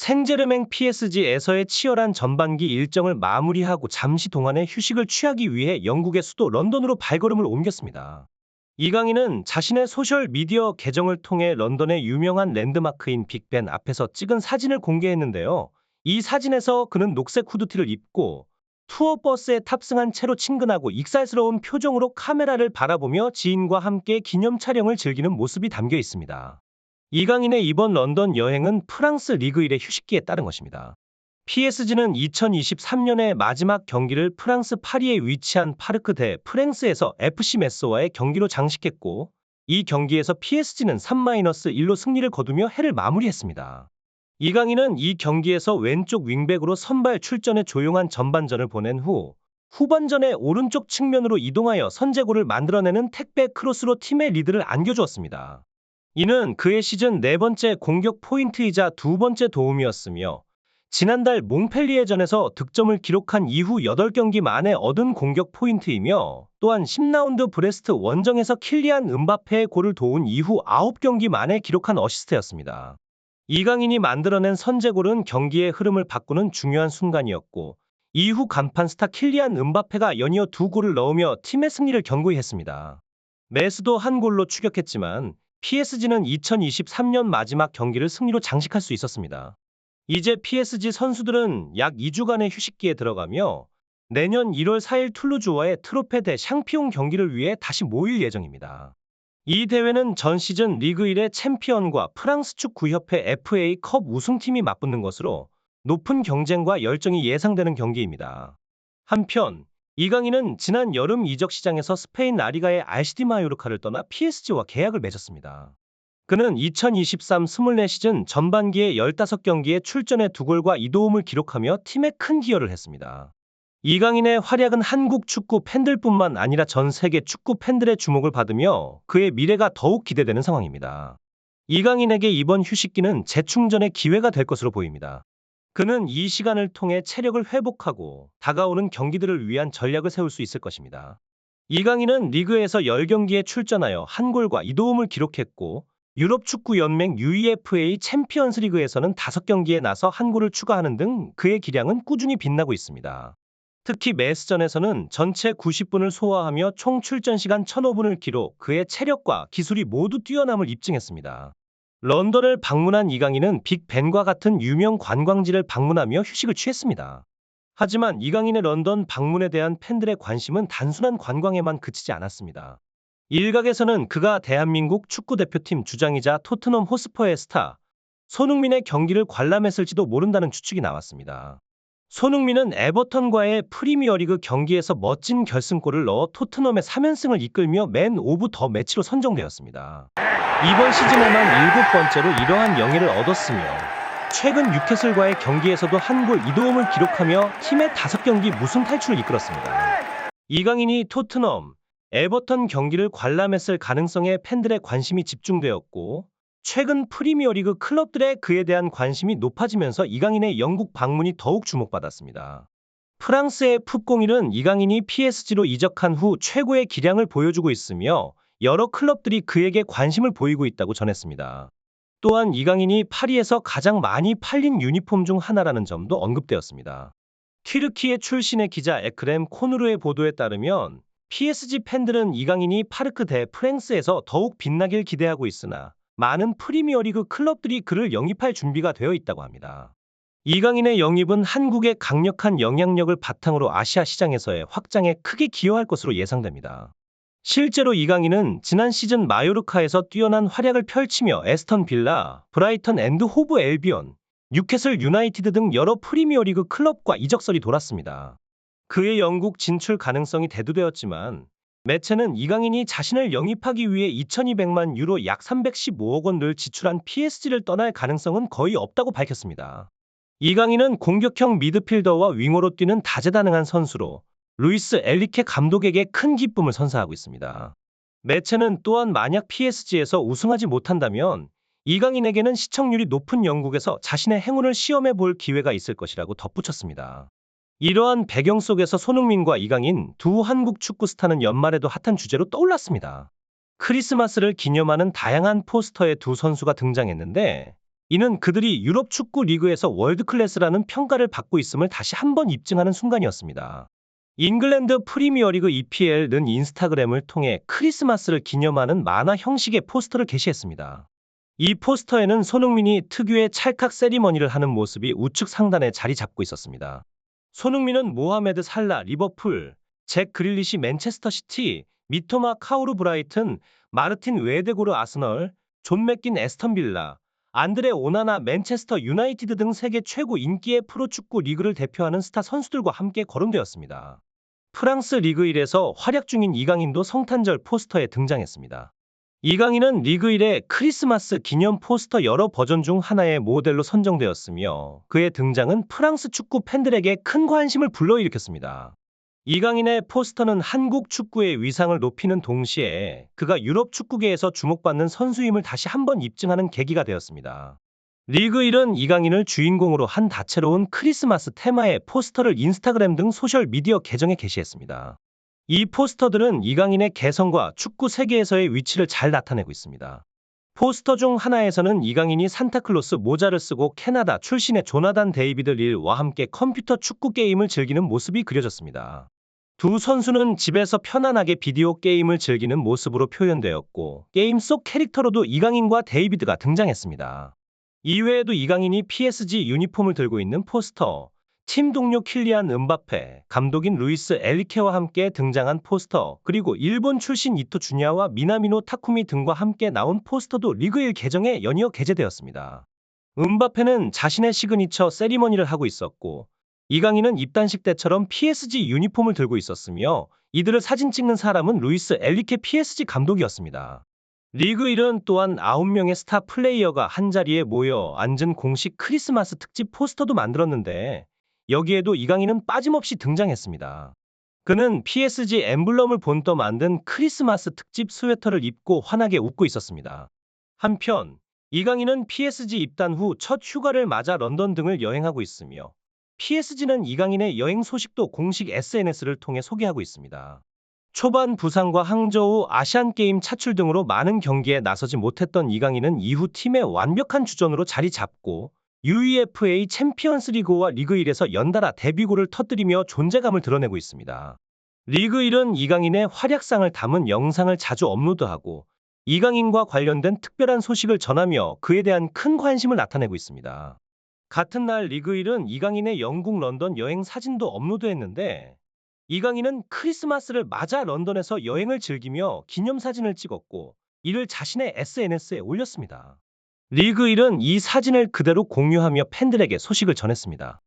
생제르맹 PSG에서의 치열한 전반기 일정을 마무리하고 잠시 동안의 휴식을 취하기 위해 영국의 수도 런던으로 발걸음을 옮겼습니다. 이강인은 자신의 소셜 미디어 계정을 통해 런던의 유명한 랜드마크인 빅벤 앞에서 찍은 사진을 공개했는데요. 이 사진에서 그는 녹색 후드티를 입고 투어버스에 탑승한 채로 친근하고 익살스러운 표정으로 카메라를 바라보며 지인과 함께 기념 촬영을 즐기는 모습이 담겨 있습니다. 이강인의 이번 런던 여행은 프랑스 리그 1의 휴식기에 따른 것입니다. PSG는 2023년의 마지막 경기를 프랑스 파리에 위치한 파르크 대 프랭스에서 FC 메스와의 경기로 장식했고, 이 경기에서 PSG는 3-1로 승리를 거두며 해를 마무리했습니다. 이강인은 이 경기에서 왼쪽 윙백으로 선발 출전해 조용한 전반전을 보낸 후 후반전에 오른쪽 측면으로 이동하여 선제골을 만들어내는 택배 크로스로 팀의 리드를 안겨주었습니다. 이는 그의 시즌 4번째 공격 포인트이자 2번째 도움이었으며, 지난달 몽펠리에전에서 득점을 기록한 이후 8경기 만에 얻은 공격 포인트이며, 또한 10라운드 브레스트 원정에서 킬리안 음바페의 골을 도운 이후 9경기 만에 기록한 어시스트였습니다. 이강인이 만들어낸 선제골은 경기의 흐름을 바꾸는 중요한 순간이었고, 이후 간판 스타 킬리안 음바페가 연이어 2골을 넣으며 팀의 승리를 견고히 했습니다. 메스도 한 골로 추격했지만 PSG는 2023년 마지막 경기를 승리로 장식할 수 있었습니다. 이제 PSG 선수들은 약 2주간의 휴식기에 들어가며 내년 1월 4일 툴루즈와의 트로페 대 샹피옹 경기를 위해 다시 모일 예정입니다. 이 대회는 전 시즌 리그 1의 챔피언과 프랑스 축구협회 FA컵 우승팀이 맞붙는 것으로 높은 경쟁과 열정이 예상되는 경기입니다. 한편 이강인은 지난 여름 이적 시장에서 스페인 라리가의 RCD 마요르카를 떠나 PSG와 계약을 맺었습니다. 그는 2023 24 시즌 전반기에 15경기에 출전해 2골과 2도움을 기록하며 팀에 큰 기여를 했습니다. 이강인의 활약은 한국 축구 팬들뿐만 아니라 전 세계 축구 팬들의 주목을 받으며 그의 미래가 더욱 기대되는 상황입니다. 이강인에게 이번 휴식기는 재충전의 기회가 될 것으로 보입니다. 그는 이 시간을 통해 체력을 회복하고 다가오는 경기들을 위한 전략을 세울 수 있을 것입니다. 이강인은 리그에서 10경기에 출전하여 1골과 2도움을 기록했고, 유럽축구연맹 UEFA 챔피언스 리그에서는 5경기에 나서 1골을 추가하는 등 그의 기량은 꾸준히 빛나고 있습니다. 특히 메스전에서는 전체 90분을 소화하며 총 출전 시간 1005분을 기록, 그의 체력과 기술이 모두 뛰어남을 입증했습니다. 런던을 방문한 이강인은 빅벤과 같은 유명 관광지를 방문하며 휴식을 취했습니다. 하지만 이강인의 런던 방문에 대한 팬들의 관심은 단순한 관광에만 그치지 않았습니다. 일각에서는 그가 대한민국 축구대표팀 주장이자 토트넘 호스퍼의 스타 손흥민의 경기를 관람했을지도 모른다는 추측이 나왔습니다. 손흥민은 에버턴과의 프리미어리그 경기에서 멋진 결승골을 넣어 토트넘의 3연승을 이끌며 맨 오브 더 매치로 선정되었습니다. 이번 시즌에만 7번째로 이러한 영예를 얻었으며, 최근 뉴캐슬과의 경기에서도 1골 2도움을 기록하며 팀의 5경기 무승 탈출을 이끌었습니다. 이강인이 토트넘, 에버턴 경기를 관람했을 가능성에 팬들의 관심이 집중되었고, 최근 프리미어리그 클럽들의 그에 대한 관심이 높아지면서 이강인의 영국 방문이 더욱 주목받았습니다. 프랑스의 풋01은 이강인이 PSG로 이적한 후 최고의 기량을 보여주고 있으며 여러 클럽들이 그에게 관심을 보이고 있다고 전했습니다. 또한 이강인이 파리에서 가장 많이 팔린 유니폼 중 하나라는 점도 언급되었습니다. 튀르키예 출신의 기자 에크렘 코누르의 보도에 따르면 PSG 팬들은 이강인이 파르크 대 프랭스에서 더욱 빛나길 기대하고 있으나 많은 프리미어리그 클럽들이 그를 영입할 준비가 되어 있다고 합니다. 이강인의 영입은 한국의 강력한 영향력을 바탕으로 아시아 시장에서의 확장에 크게 기여할 것으로 예상됩니다. 실제로 이강인은 지난 시즌 마요르카에서 뛰어난 활약을 펼치며 에스턴 빌라, 브라이턴 앤드 호브 앨비온, 뉴캐슬 유나이티드 등 여러 프리미어리그 클럽과 이적설이 돌았습니다. 그의 영국 진출 가능성이 대두되었지만, 매체는 이강인이 자신을 영입하기 위해 2200만 유로 약 315억 원을 지출한 PSG를 떠날 가능성은 거의 없다고 밝혔습니다. 이강인은 공격형 미드필더와 윙어로 뛰는 다재다능한 선수로 루이스 엘리케 감독에게 큰 기쁨을 선사하고 있습니다. 매체는 또한 만약 PSG에서 우승하지 못한다면 이강인에게는 시청률이 높은 영국에서 자신의 행운을 시험해 볼 기회가 있을 것이라고 덧붙였습니다. 이러한 배경 속에서 손흥민과 이강인 두 한국 축구 스타는 연말에도 핫한 주제로 떠올랐습니다. 크리스마스를 기념하는 다양한 포스터에 두 선수가 등장했는데, 이는 그들이 유럽 축구 리그에서 월드클래스라는 평가를 받고 있음을 다시 한번 입증하는 순간이었습니다. 잉글랜드 프리미어리그 EPL은 인스타그램을 통해 크리스마스를 기념하는 만화 형식의 포스터를 게시했습니다. 이 포스터에는 손흥민이 특유의 찰칵 세리머니를 하는 모습이 우측 상단에 자리 잡고 있었습니다. 손흥민은 모하메드 살라 리버풀, 잭 그릴리시 맨체스터 시티, 미토마 카오루 브라이튼, 마르틴 웨데고르 아스널, 존 맥긴 에스턴 빌라, 안드레 오나나 맨체스터 유나이티드 등 세계 최고 인기의 프로축구 리그를 대표하는 스타 선수들과 함께 거론되었습니다. 프랑스 리그 1에서 활약 중인 이강인도 성탄절 포스터에 등장했습니다. 이강인은 리그 1의 크리스마스 기념 포스터 여러 버전 중 하나의 모델로 선정되었으며 그의 등장은 프랑스 축구 팬들에게 큰 관심을 불러일으켰습니다. 이강인의 포스터는 한국 축구의 위상을 높이는 동시에 그가 유럽 축구계에서 주목받는 선수임을 다시 한번 입증하는 계기가 되었습니다. 리그 1은 이강인을 주인공으로 한 다채로운 크리스마스 테마의 포스터를 인스타그램 등 소셜미디어 계정에 게시했습니다. 이 포스터들은 이강인의 개성과 축구 세계에서의 위치를 잘 나타내고 있습니다. 포스터 중 하나에서는 이강인이 산타클로스 모자를 쓰고 캐나다 출신의 조나단 데이비드 릴와 함께 컴퓨터 축구 게임을 즐기는 모습이 그려졌습니다. 두 선수는 집에서 편안하게 비디오 게임을 즐기는 모습으로 표현되었고 게임 속 캐릭터로도 이강인과 데이비드가 등장했습니다. 이외에도 이강인이 PSG 유니폼을 들고 있는 포스터, 팀 동료 킬리안 음바페, 감독인 루이스 엘리케와 함께 등장한 포스터, 그리고 일본 출신 이토 주냐와 미나미노 타쿠미 등과 함께 나온 포스터도 리그 1 계정에 연이어 게재되었습니다. 음바페는 자신의 시그니처 세리머니를 하고 있었고, 이강인은 입단식 때처럼 PSG 유니폼을 들고 있었으며, 이들을 사진 찍는 사람은 루이스 엘리케 PSG 감독이었습니다. 리그 1은 또한 9명의 스타 플레이어가 한자리에 모여 앉은 공식 크리스마스 특집 포스터도 만들었는데 여기에도 이강인은 빠짐없이 등장했습니다. 그는 PSG 엠블럼을 본떠 만든 크리스마스 특집 스웨터를 입고 환하게 웃고 있었습니다. 한편 이강인은 PSG 입단 후 첫 휴가를 맞아 런던 등을 여행하고 있으며 PSG는 이강인의 여행 소식도 공식 SNS를 통해 소개하고 있습니다. 초반 부상과 항저우 아시안게임 차출 등으로 많은 경기에 나서지 못했던 이강인은 이후 팀의 완벽한 주전으로 자리 잡고 UEFA 챔피언스리그와 리그 1에서 연달아 데뷔골을 터뜨리며 존재감을 드러내고 있습니다. 리그 1은 이강인의 활약상을 담은 영상을 자주 업로드하고 이강인과 관련된 특별한 소식을 전하며 그에 대한 큰 관심을 나타내고 있습니다. 같은 날 리그 1은 이강인의 영국 런던 여행 사진도 업로드했는데 이강인은 크리스마스를 맞아 런던에서 여행을 즐기며 기념사진을 찍었고 이를 자신의 SNS에 올렸습니다. 리그 1은 이 사진을 그대로 공유하며 팬들에게 소식을 전했습니다.